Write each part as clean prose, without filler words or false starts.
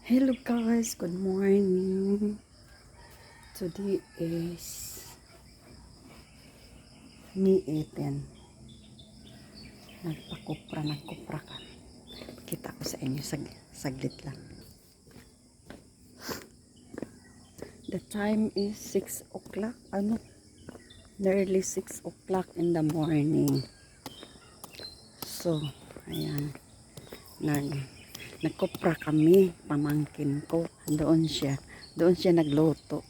Hello guys, good morning. Today is May 18. Nagkupra ka. Kita ko sa inyo saglit lang. The time is 6 o'clock. Nearly 6 o'clock in the morning. So, ayan. Nagkupra kami, pamangkin ko. Doon siya nagluto.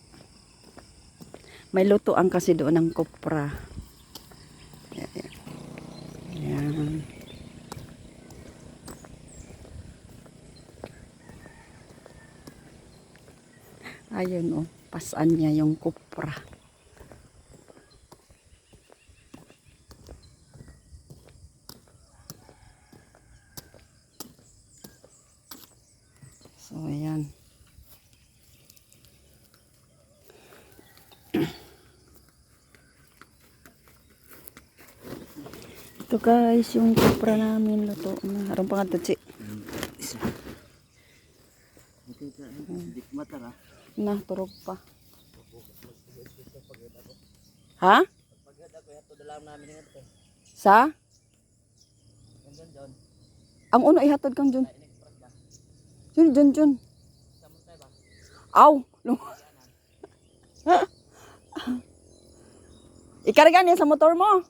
May lutoan kasi doon ng kupra. Ayan. Ayun pasan niya yung kupra. So, ayan. Ito guys, yung kupra namin luto na. Harong pa nga tatsi. Nah, turog pa. Ha? Sa? Ang uno ihatod kang Jun. Jun. Aw! Ikarga niya sa motor mo.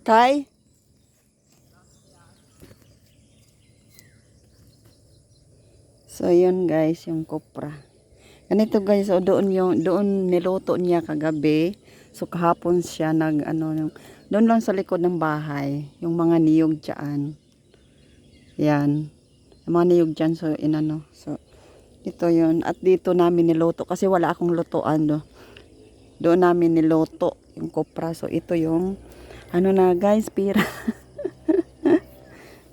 Kay? So, yun guys, yung kopra. Ganito guys, doon niluto niya kagabi. So, kahapon siya doon lang sa likod ng bahay, yung mga niyog dyan. Yan. Yung mga niyog dyan, so, So, ito yun. At dito namin niluto, kasi wala akong lutoan, doon namin niluto yung kopra. So, ito yung, na guys, pira.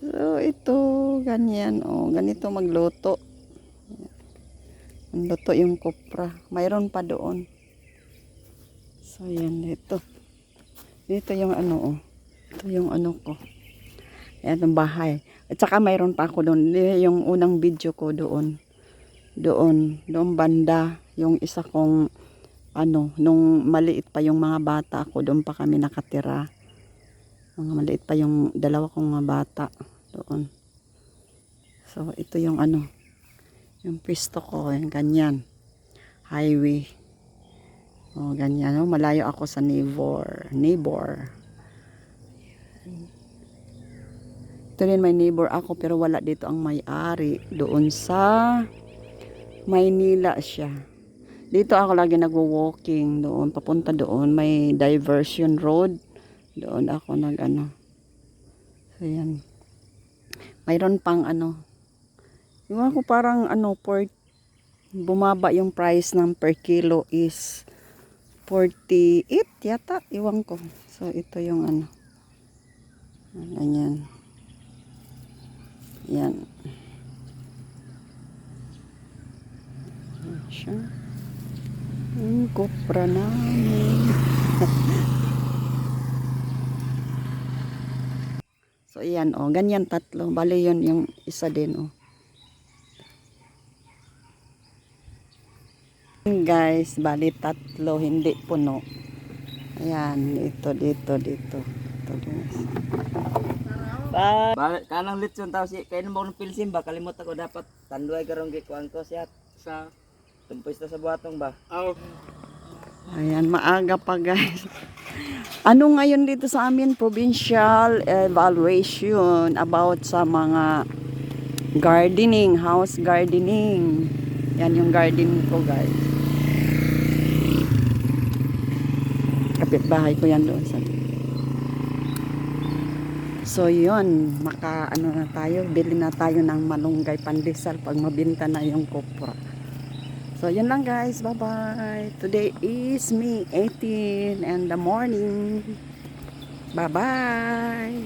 So, ito, ganyan, ganito magluto. Luto yung kopra. Mayroon pa doon. So, yan. Dito yung Ito yung ko. Yan, ang bahay. At saka mayroon pa ako doon. Yung unang video ko doon. Doon banda. Yung isa kong, nung maliit pa yung mga bata ako, doon pa kami nakatira. Mga maliit pa yung dalawa kong mga bata. Doon. So, ito yung yung pisto ko, yung ganyan. Highway. Ganyan. Malayo ako sa neighbor. Ito rin may neighbor ako, pero wala dito ang may-ari. Doon sa Maynila siya. Dito ako lagi nagwo-walking. Doon, papunta doon. May diversion road. Doon ako So, yan. Mayroon pang Iwan ko parang bumaba yung price ng per kilo is 48 yata. Iwan ko. So, ito yung ganyan. Yan. Siya. Yung kopra namin. So, ayan ganyan tatlo. Bali yun yung isa din Guys, bali tatlo, hindi puno. Ayan, dito. Ito guys. Kanang litson tao si kay mo ng pilsim ba kalimot ako dapat tanduay karong gikuan ko siya sa tumpoy sa buhatong ba. Ayan, maaga pa guys. Ngayon dito sa amin, provincial evaluation about sa mga gardening, house gardening. Yan yung garden ko guys. Kapitbahay ko yan doon sa. So yun, na tayo, bili na tayo ng malunggay pandesal pag mabinta na yung kopra. So yun lang guys, bye bye. Today is May 18 in the morning. Bye bye.